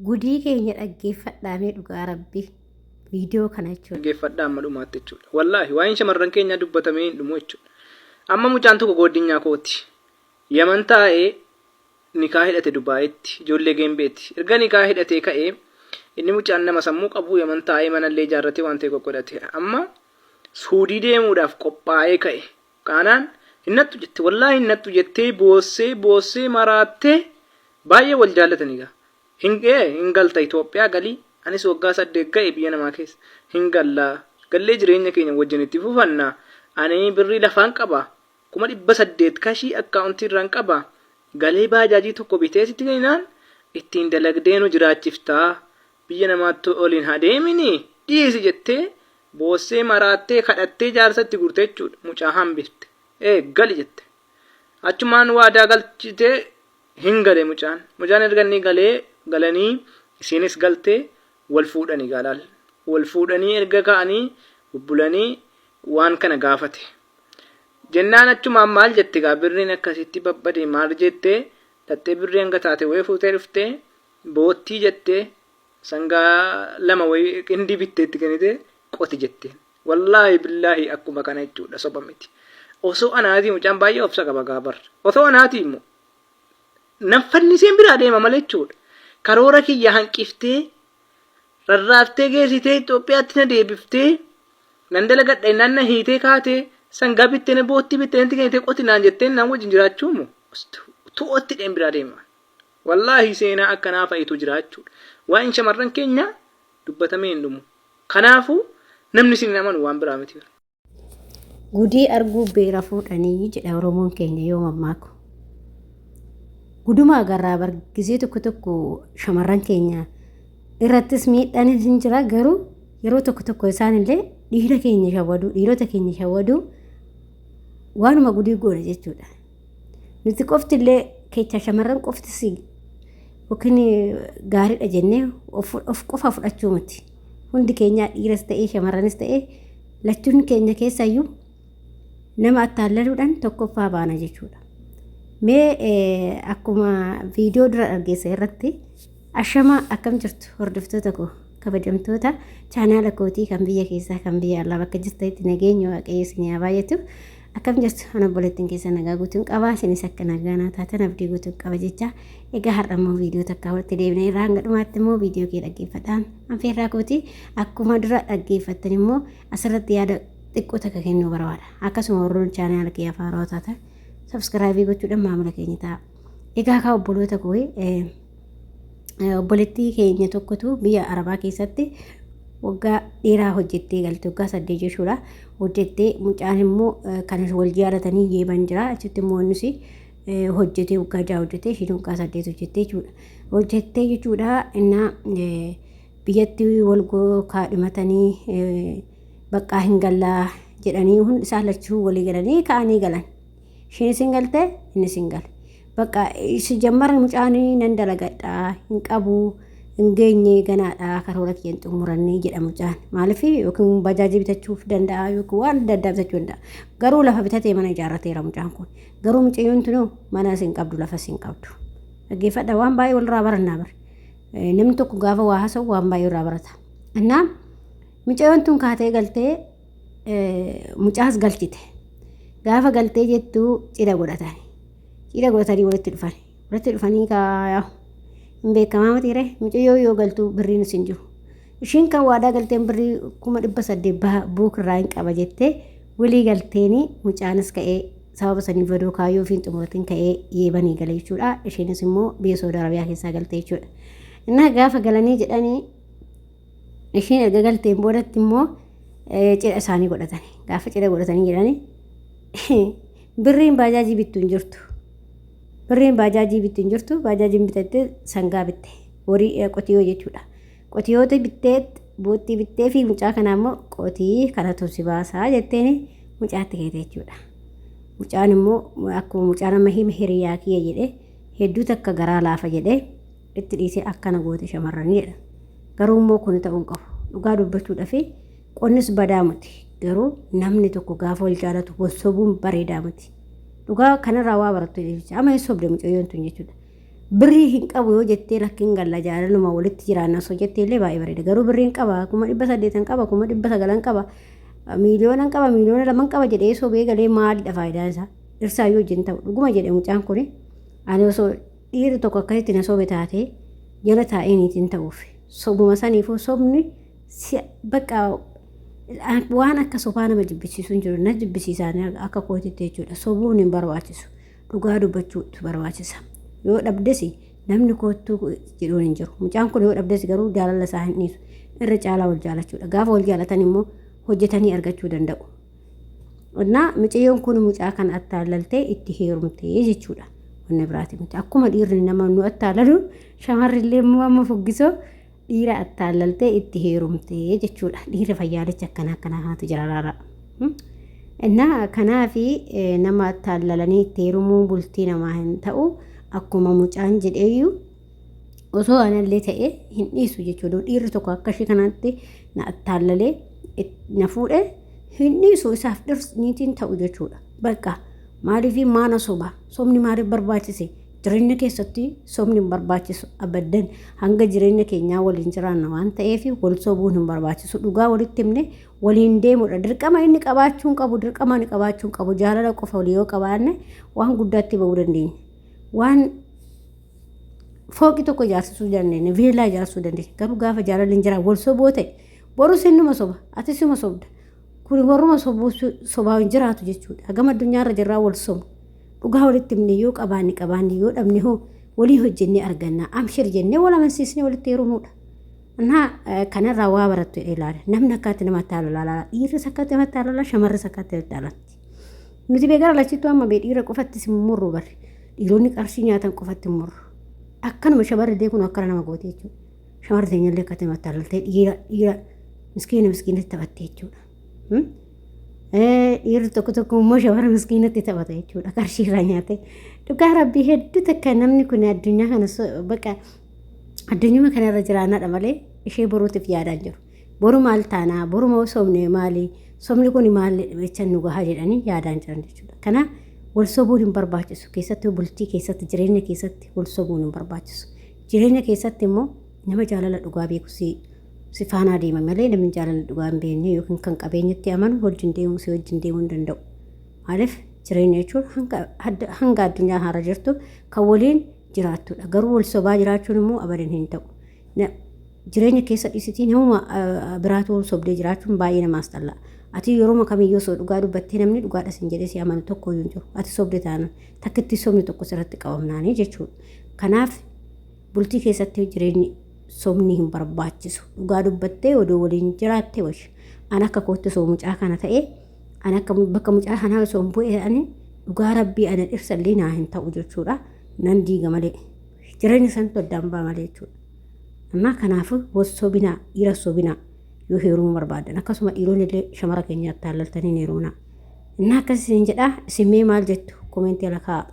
Gudii keenya dhaggeeffadhaamee dhugaa rabbi viidiyoo kana jechuudha. Dhaggeeffadhaa amma dhumaatti jechuudha. Wallaahi waa'een shamarran keenyaa dubbatamee hin dhumu jechuudha. Amma mucaan tokko gooddinyaa kooti. Yaman taa'ee nikaa hidhate Dubaayitti ijoollee Gembeetti. Erga nikaa hidhatee ka'ee inni mucaan nama sammuu qabu Yaman taa'ee manallee ijaarratee waan ta'e qoqqoodhate. Amma Suudii deemuudhaaf qophaa'ee ka'e. Kaanaan hinnattu jette wallaahi hinnattu jettee boossee maraattee baay'ee wal jaallataniigaa. Hingalta Itoophiyaa galii anis waggaa 8 ga'e biyya namaa keessa hingallaa gallee jireenya keenya wajjin itti fufannaa ani birrii lafaan qaba 800 kashii akkaawuntii irraan qaba galee baajaajii tokko bitee sitti kennaan ittiin dalagdeenu jiraachiftaa biyya namaatti oliin hadeemini dhiisi jettee boossee maraattee kadhattee jaarsatti gurte jechuudha mucaa hambifte gali jette achumaan waadaa galchite hingale mucaan erganni galee galanii isinis galtee wal fuudhanii gaalaal wal fuudhanii erga ka'anii bubbulanii waan kana gaafate jennaan achumaan maal jette gaa birriin akkasitti babbade maal jette dhattee birrii hanga taate wayii fuutee dhuftee boottii jette sangaa lama wayii qindii bitteetti kennite qoti jette wallaahi billaahi akkuma kana jechuudha soba miti osoo anaatii mucaan baay'ee obsa qaba gaabar osoo anaatii immoo naffanniseen biraa deema malee jechuudha karoora kiyya hanqiftee rarraaftee geessitee Itoophiyaatti na deebiftee nan dalagadha innaan na hiitee kaatee sangaa bittee na boottii bittee nanti kennitee qotinaan jetteen naan wajjin jiraachuu moo tu'ootti dheen biraa deema wallaahi seenaa akkanaa fa'itu jiraachuudha waa'een shamarran keenya dubbatamee hin dhumu kanaafuu namni isin amanu waan biraa miti. Gudii arguu beera fuudhanii jedha Oromoon keenya yoo mammaaku. Guduma agarraa bargisee tokko shamarran keenya irrattis miidhaan hin jira garuu yeroo tokko isaanillee dhiirota keenya shawwadu waanuma gudii goone jechuudha. Nuti qoftillee kecha shamarran qoftis yookiin gaariidha jennee of qofa fudhachuu miti. Hundi keenya dhiiras ta'ee shamarranis ta'ee lachuun keenya keessayyuu nama attaallaluudhaan tokkoffaa baana jechuudha. Mee akkuma viidiyoo dura argeessa irratti ashama akkam jirtu hordoftoota koo kabajamtoota chaanaala kootii kan biyya keessaa kan biyya alaa bakka jirtanitti nageenya waaqayyo isin haa baay'atu akkam jirtu ana boleettiin keessa nagaa guutuun qaba isinis akka nagaa taatan abdii guutuun qaba jecha egaa har'ammoo viidiyoo takka walitti deebinee irraa hanga dhumaatti immoo viidiyoo kee dhaggeeffadhaan anfeerraa kootii akkuma dura dhaggeeffattan immoo asirratti yaada xiqqoo takka kennuu barbaada akkasuma warroon chaanaala kee afaaraa taatan subscribe gochuudhaan maamila keenya ta'a egaa kaa obboloota koo obboleettii keenya tokkotu biyya Arabaa keessatti waggaa dheeraa hojjettee galte waggaa 8 jechuudha hojjettee mucaan immoo kan wal jaalatanii yeeban jira achitti immoo innis hojjettee waggaa 6 hojjettee ishiin waggaa 8 hojjettee jechuudha innaa biyyatti wal kaadhimatanii baqqaa hin gallaa jedhanii hundi isaan lachuu walii galanii ka'anii galan ishiin isin galte inni isin gale bakka isi jammara mucaanii nan dalagadha hin qabu hin geenye ganaadha karoora kiyyan xumurannee jedha mucaan maaliif yookiin bajaajii bitachuuf danda'a yookiin waan adda addaa bitachuu danda'a garuu lafa bitatee mana ijaarrateera mucaan kun garuu mucayyoon tunu mana isin qabdu lafa isin qabdu dhaggeeffadha waan baay'ee walirraa barannaa bar namni tokko gaafa waa haasa'u waan baay'ee irraa barata innaa mucayyoon tun kaatee galtee mucaas galchite gaafa galtee jettuu cidha godhatanii walitti dhufanii kaa hin beekamaa mitiire mucayyoo yoo galtu birriin isin jiru ishiin kan waadaa galteen birrii 800 buukirraa hin qaba jettee walii galteeni mucaanis ka'ee sababa saniif vadoo kaayyoo fi xumuratiin ka'ee yeebanii gale jechuudha ishiinis immoo biyya Saudi Arabiyaa keessaa galte jechuudha innaa gaafa galanii jedhanii ishiin erga galteen boodatti immoo cidha isaanii godhatanii gaafa cidha godhatanii jedhanii birriin baajaajii bittu hin jirtu baajaajiin bitattee sangaa bitte horii qotiyoo jechuudha qotiyoota bittee boottii bittee fi mucaa kana immoo qotii kanatu si baasaa jetteen mucaatti keete jechuudha mucaan immoo akkuma mucaan amma hiriyaa kiyya jedhe hedduu takka garaa laafa jedhe itti dhiisee akkana goote shamarranii jedha garuu immoo kun ta'uu qabu dhugaa dubbachuudhaaf qonnis badaa miti garuu namni tokko gaafa wal jaalatu wal sobuun bareedaa miti dhugaa kanarraa waa barattu jechuudha amma hin sobde mucayyoon tun jechuudha birrii hin qabu yoo jettee lakkiin galla jaalaluma walitti jiraanna osoo jettee illee baay'ee bareeda. Garuu birriin qaba 800 qaba 900 qaba miiliyoona qaba miiliyoona 2 qaba jedhee sobee galee maalidha faayidaan isaa? Dhirsaa yoo wajjin ta'u dhuguma jedhe mucaan kun ani osoo dhiirri tokko akkasitti na sobe taatee jala taa'ee niitiin ta'uuf sobuma saniifuu sobni bakka waan akka sobaa nama jibbisiisu hin jiru na jibbisiisaan akka kootitti jechuudha. Sobuun hin barbaachisu dhugaa dubbachuutu barbaachisa. Yoo dhabdes namni kootuu jedhuun hin jiru. Mucaan kun yoo dhabdes garuu jaalala isaa hin dhiisu irra caalaa wal jaalachuudha. Gaafa wal jaalatan immoo hojjetanii argachuu danda'u. Innaa mucayyoon kun mucaa kan attaalaltee itti heerumtee jechuudha. Wanni biraati miti akkuma dhiirri nama nu attaalalu shamarri illee immoo amma fuggisoo dhiira attaalaltee itti heerumtee jechuudha. Dhiira fayyaalicha akkana haatu jira laala. Innaa kanaafi nama attaalalanii itti heerumuu bultii namaa hin ta'u akkuma mucaan jedheeyyuu osoo anallee ta'e hin dhiisu jechuudha. Dhiirri tokko akka ishee kanatti na attaallalee na fuudhee hin dhiisu isaaf niitiin ta'u jechuudha. Bakka maaliif maana soba sobni maaliif barbaachise? Jireenya keessatti sobni hin barbaachisu abaddan hanga jireenya keenyaa waliin jiraanna waan ta'eef wal sobuun hin barbaachisu. Dhugaa walitti himne waliin deemudha. Dirqama inni qabaachuun qabu dirqama inni qabaachuun qabu jaalala qofa walii yoo qabaanne waan guddaatti bahuu dandeenya. Waan fooqi tokko ijaarsisuu dandeenya viillaa ijaarsisuu dandeenya. Garuu gaafa jaalalli hin jiraan wal soboo ta'e boru sinnuma soba atis suma sobda. Kun warruma sobaa hin jiraatu jechuudha. Hagam addunyaarra jirraa wal sobu. Dhugaa walitti himne yoo qabaanne yoo dhabne hoo walii hojjennee arganna. Amshir jennee wal amansiisnee walitti heerumuudha. Innaa kanarraa waa barattu ilaala. Namni akkaatti namatti haala dhiirris akkaatti namatti haala shamarris akkaatti namatti haalatti. Nuti beekara lachittuu amma dhiira qofatti murru barre. Dhiironni qarshii nyaatan qofatti murru. Akkanuma shamarri kun akkana nama goote jechuudha. Shamarri teenyallee akkaatti namatti haalaltee dhiira miskiinatti taphatte jechuudha. Dhiirri tokko immoo shamara miskiinatti taphata jechuudha. Qarshii irraa nyaate dhugaa rabbii hedduu takka namni kun addunyaa kana bakka addunyaa kanarra jiraannadha malee ishee boruutiif yaadaan jiru. Boru maal taanaa boru moo sobne maali sobni kun maal jecha nu gahaa jedhanii yaadaan jiran jechuudha. Kana wal sobuun hin barbaachisu. Keessatti bultii keessatti jireenya keessatti wal sobuun hin barbaachisu. Jireenya keessatti immoo nama jaalala dhugaa beeku si faana deema malee namni jaalala dhugaa hin beekne yookiin kan qabeenyatti amanu wajjin deemuu hin danda'u. Maaliif jireenya jechuun hanga addunyaa haara jirtu kan waliin jiraattudha. Garuu wal sobaa jiraachuun immoo abadan hin ta'u. Jireenya keessa dhiisitii namuma biraatu wal sobdee jiraachuun baay'ee namaas talla. Ati yeroo kamiyyuu osoo dhugaa dubbattee namni dhugaadha sin jedhee si amanu tokko hin jiru. Ati sobde taana takkitti sobni tokko sirratti qabamnaanii jechuudha. Kanaaf bultii keessatti jireenyi sobni hin barbaachisu. Dhugaa dubbattee odoo waliin jiraattee washi. An akka kootti osoo mucaa kana ta'ee an akka bakka mucaa kanaa osoo hin bu'ee ani dhugaa rabbii ana dhirsallee naa hin ta'u jechuudha. Nan diiga malee jireenya santu addaan ba'a malee jechuudha. Amma kanaafuu sobinaa dhiira sobinaa yoo heerumuu barbaadan akkasuma dhiironni illee shamara keenyaatti haalaltanii heerumnaa. Innaa akkasiin jedhaa isin mee maal jettu koomeentii ala kaa'aa.